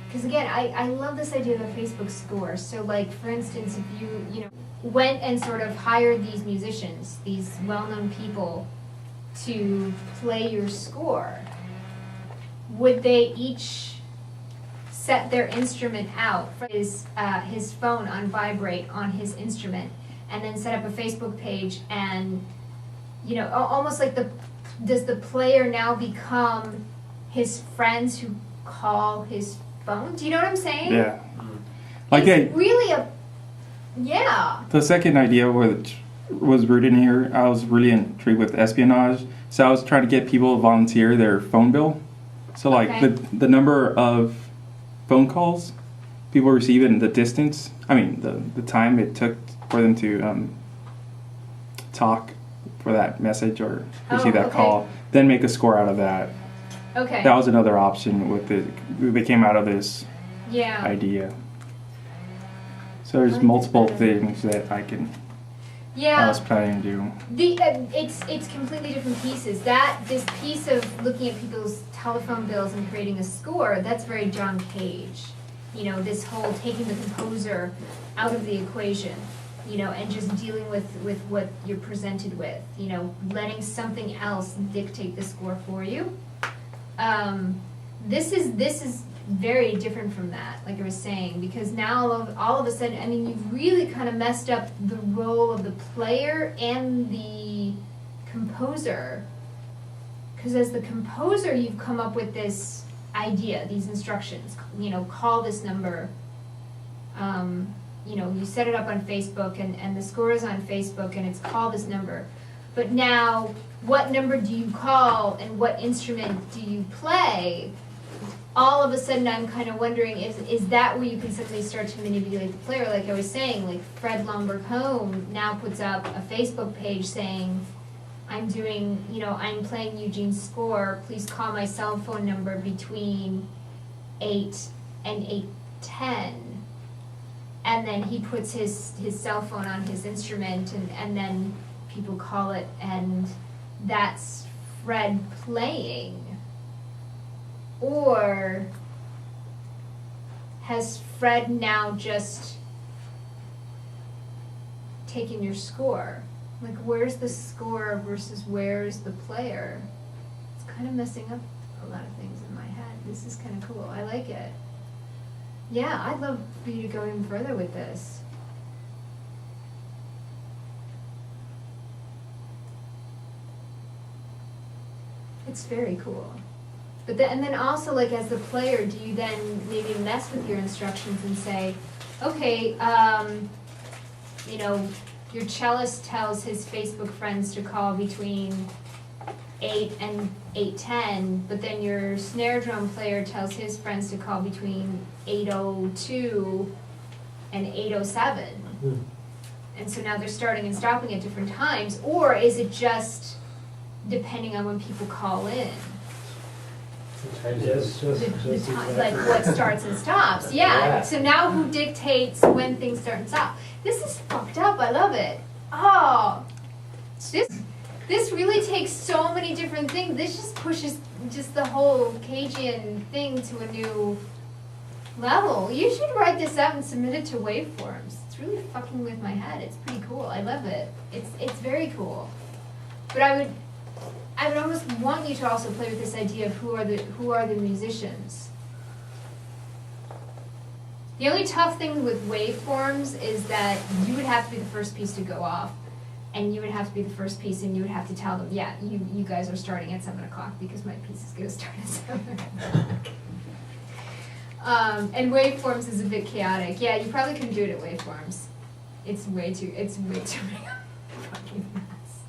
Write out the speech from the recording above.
because again, I love this idea of a Facebook score. So like, for instance, if you know, went and sort of hired these musicians, these well-known people to play your score, would they each set their instrument out for his phone on vibrate on his instrument, and then set up a Facebook page, and you know, almost like does the player now become his friends who call his phone? Do you know what I'm saying? Yeah. Like it's really yeah. The second idea which was rooted in here, I was really intrigued with espionage. So I was trying to get people to volunteer their phone bill. So like Okay. the number of phone calls people receive and the distance, I mean the time it took for them to talk for that message or receive that okay. call, then make a score out of that. Okay. That was another option with it. We came out of this Yeah. idea. So there's multiple things that I Yeah. was planning to do. It's completely different pieces. This piece of looking at people's telephone bills and creating a score, that's very John Cage. You know, this whole taking the composer out of the equation, you know, and just dealing with what you're presented with, you know, letting something else dictate the score for you. This is very different from that, like I was saying, because now all of a sudden, I mean, you've really kind of messed up the role of the player and the composer. Because as the composer, you've come up with this idea, these instructions, you know, call this number. You know, you set it up on Facebook, and the score is on Facebook, and it's call this number. But now, what number do you call, and what instrument do you play? All of a sudden, I'm kind of wondering, is that where you can suddenly start to manipulate the player? Like I was saying, like Fred Lumber-Cohn now puts up a Facebook page saying, I'm playing Eugene's score, please call my cell phone number between 8 and 8:10. And then he puts his cell phone on his instrument, and then people call it, and that's Fred playing. Or has Fred now just taken your score? Like, where's the score versus where's the player? It's kind of messing up a lot of things in my head. This is kind of cool. I like it. Yeah, I'd love for you to go even further with this. It's very cool. But and then also, like, as the player, do you then maybe mess with your instructions and say, okay, you know, your cellist tells his Facebook friends to call between 8 and 8:10, but then your snare drum player tells his friends to call between 8:02 and 8:07. Mm. And so now they're starting and stopping at different times, or is it just depending on when people call in? Just The time, like exactly. what starts and stops. Yeah. So now who dictates when things start and stop? This is fucked up. I love it. Oh, this really takes so many different things. This just pushes just the whole Cagean thing to a new level. You should write this out and submit it to Waveforms. It's really fucking with my head. It's pretty cool. I love it. It's very cool. But I would almost want you to also play with this idea of who are the musicians. The only tough thing with Waveforms is that you would have to be the first piece to go off, and you would have to be the first piece, and you would have to tell them, yeah, you guys are starting at 7 o'clock because my piece is going to start at 7 o'clock. And Waveforms is a bit chaotic. Yeah, you probably couldn't do it at Waveforms. It's way too fucking mess.